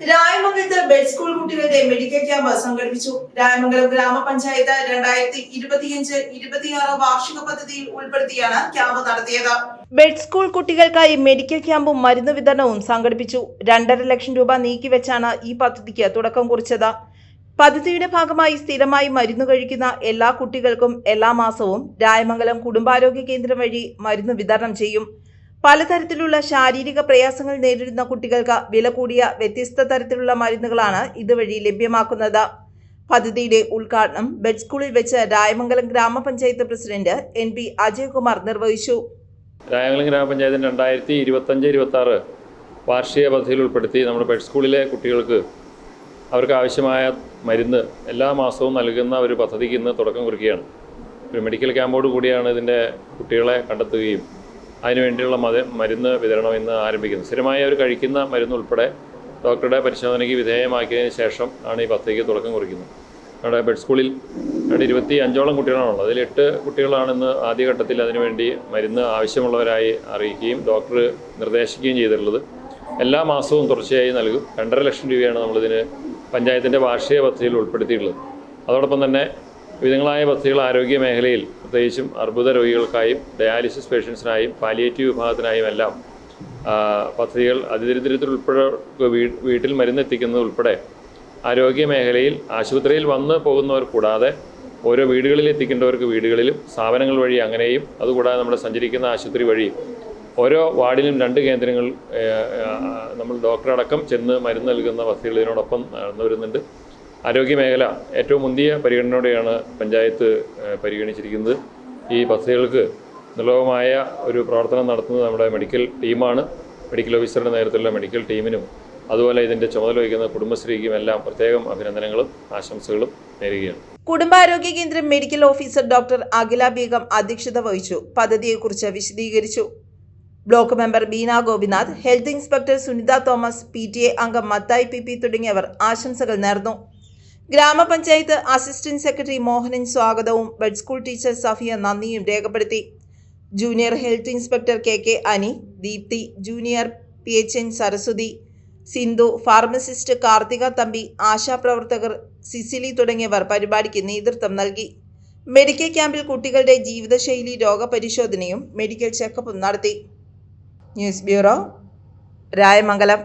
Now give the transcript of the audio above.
രായമംഗലത്ത് bed school കുട്ടികളുടെ medical camp സംഘടിപ്പിച്ചു. രായമംഗലം ഗ്രാമപഞ്ചായത്ത് 2025-26 വാർഷിക പദ്ധതിയിൽ ഉൾപ്പെടുത്തിയാണ് ക്യാമ്പ് നടത്തിയത്. ബെഡ് സ്കൂൾ കുട്ടികൾക്കായി മെഡിക്കൽ ക്യാമ്പും മരുന്ന് വിതരണവും സംഘടിപ്പിച്ചു. 2.5 ലക്ഷം രൂപ നീക്കിവെച്ചാണ് ഈ പദ്ധതിക്ക് തുടക്കം കുറിച്ചത്. പദ്ധതിയുടെ ഭാഗമായി സ്ഥിരമായി മരുന്ന് കഴിക്കുന്ന എല്ലാ കുട്ടികൾക്കും എല്ലാ മാസവും രായമംഗലം കുടുംബാരോഗ്യ കേന്ദ്രം വഴി മരുന്ന് വിതരണം ചെയ്യും. പലതരത്തിലുള്ള ശാരീരിക പ്രയാസങ്ങൾ നേരിടുന്ന കുട്ടികൾക്ക് വില കൂടിയ വ്യത്യസ്ത തരത്തിലുള്ള മരുന്നുകളാണ് ഇതുവഴി ലഭ്യമാക്കുന്നത്. പദ്ധതിയുടെ ഉദ്ഘാടനം ബെഡ് സ്കൂളിൽ വെച്ച് രായമംഗലം ഗ്രാമപഞ്ചായത്ത് പ്രസിഡന്റ് NP അജയ്കുമാർ നിർവഹിച്ചു. രായമംഗലം ഗ്രാമപഞ്ചായത്തിന് 2025-26 വാർഷിക പദ്ധതിയിൽ ഉൾപ്പെടുത്തി നമ്മുടെ ബെഡ് സ്കൂളിലെ കുട്ടികൾക്ക് അവർക്ക് ആവശ്യമായ മരുന്ന് എല്ലാ മാസവും നൽകുന്ന ഒരു പദ്ധതിക്ക് ഇന്ന് തുടക്കം കുറിക്കുകയാണ്. ഒരു മെഡിക്കൽ ക്യാമ്പോട് കൂടിയാണ് ഇതിൻ്റെ കുട്ടികളെ കണ്ടെത്തുകയും അതിനുവേണ്ടിയുള്ള മരുന്ന് വിതരണം ഇന്ന് ആരംഭിക്കുന്നത്. സ്ഥിരമായി അവർ കഴിക്കുന്ന മരുന്ന് ഉൾപ്പെടെ ഡോക്ടറുടെ പരിശോധനയ്ക്ക് വിധേയമാക്കിയതിന് ശേഷം ആണ് ഈ പദ്ധതിക്ക് തുടക്കം കുറിക്കുന്നത്. നമ്മുടെ ബെഡ് സ്കൂളിൽ 25ഓളം കുട്ടികളാണുള്ളത്. അതിൽ 8 കുട്ടികളാണ് ഇന്ന് ആദ്യഘട്ടത്തിൽ അതിനുവേണ്ടി മരുന്ന് ആവശ്യമുള്ളവരായി അറിയിക്കുകയും ഡോക്ടർ നിർദ്ദേശിക്കുകയും ചെയ്തിട്ടുള്ളത്. എല്ലാ മാസവും തുടർച്ചയായി നൽകും. 2.5 ലക്ഷം രൂപയാണ് നമ്മളിതിന് പഞ്ചായത്തിൻ്റെ വാർഷിക പദ്ധതിയിൽ ഉൾപ്പെടുത്തിയിട്ടുള്ളത്. അതോടൊപ്പം തന്നെ വിവിധങ്ങളായ പദ്ധതികൾ ആരോഗ്യ മേഖലയിൽ പ്രത്യേകിച്ചും അർബുദ രോഗികൾക്കായും ഡയാലിസിസ് പേഷ്യൻസിനായും പാലിയേറ്റീവ് വിഭാഗത്തിനായും എല്ലാം പദ്ധതികൾ അതിദരിദ്രത്തിലുൾപ്പെടെ വീട്ടിൽ മരുന്നെത്തിക്കുന്നത് ഉൾപ്പെടെ ആരോഗ്യ മേഖലയിൽ ആശുപത്രിയിൽ വന്ന് പോകുന്നവർ കൂടാതെ ഓരോ വീടുകളിൽ എത്തിക്കേണ്ടവർക്ക് വീടുകളിലും സ്ഥാപനങ്ങൾ വഴി അങ്ങനെയും അതുകൂടാതെ നമ്മുടെ സഞ്ചരിക്കുന്ന ആശുപത്രി വഴി ഓരോ വാർഡിലും 2 കേന്ദ്രങ്ങൾ നമ്മൾ ഡോക്ടറടക്കം ചെന്ന് മരുന്ന് നൽകുന്ന പദ്ധതികൾ ഇതിനോടൊപ്പം നടന്നു വരുന്നുണ്ട്. ആരോഗ്യമേഖല ഏറ്റവും മുന്തിയ പരിഗണനയോടെയാണ് പഞ്ചായത്ത് പരിഗണിച്ചിരിക്കുന്നത്. ഈ പദ്ധതികൾക്ക് നിർലോഭമായ ഒരു പ്രവർത്തനം നടത്തുന്നത് നമ്മുടെ മെഡിക്കൽ ടീമാണ്. മെഡിക്കൽ ഓഫീസറുടെ നേതൃത്വത്തിലുള്ള മെഡിക്കൽ ടീമിനും അതുപോലെ ഇതിൻ്റെ ചുമതല വഹിക്കുന്ന കുടുംബശ്രീക്കും എല്ലാം പ്രത്യേകം അഭിനന്ദനങ്ങളും ആശംസകളും നേരുകയാണ്. കുടുംബാരോഗ്യ കേന്ദ്രം medical officer doctor Akhila Beegum അധ്യക്ഷത വഹിച്ചു. പദ്ധതിയെക്കുറിച്ച് വിശദീകരിച്ചു. Block member Beena Gopinath, health inspector Sunitha Thomas, PTA അംഗം മത്തായി PP തുടങ്ങിയവർ ആശംസകൾ നേർന്നു. ഗ്രാമപഞ്ചായത്ത് അസിസ്റ്റന്റ് സെക്രട്ടറി മോഹനൻ സ്വാഗതവും ബെഡ് സ്കൂൾ ടീച്ചർ സഫിയ നന്ദിയും രേഖപ്പെടുത്തി. Junior health inspector KK Ani, Deepthi, junior PHN Saraswathi, Sindhu, pharmacist Karthika Thampi, ആശാപ്രവർത്തകർ സിസിലി തുടങ്ങിയവർ പരിപാടിക്ക് നേതൃത്വം നൽകി. മെഡിക്കൽ ക്യാമ്പിൽ കുട്ടികളുടെ ജീവിതശൈലി രോഗപരിശോധനയും മെഡിക്കൽ ചെക്കപ്പും നടത്തി. News bureau, Rayamangalam.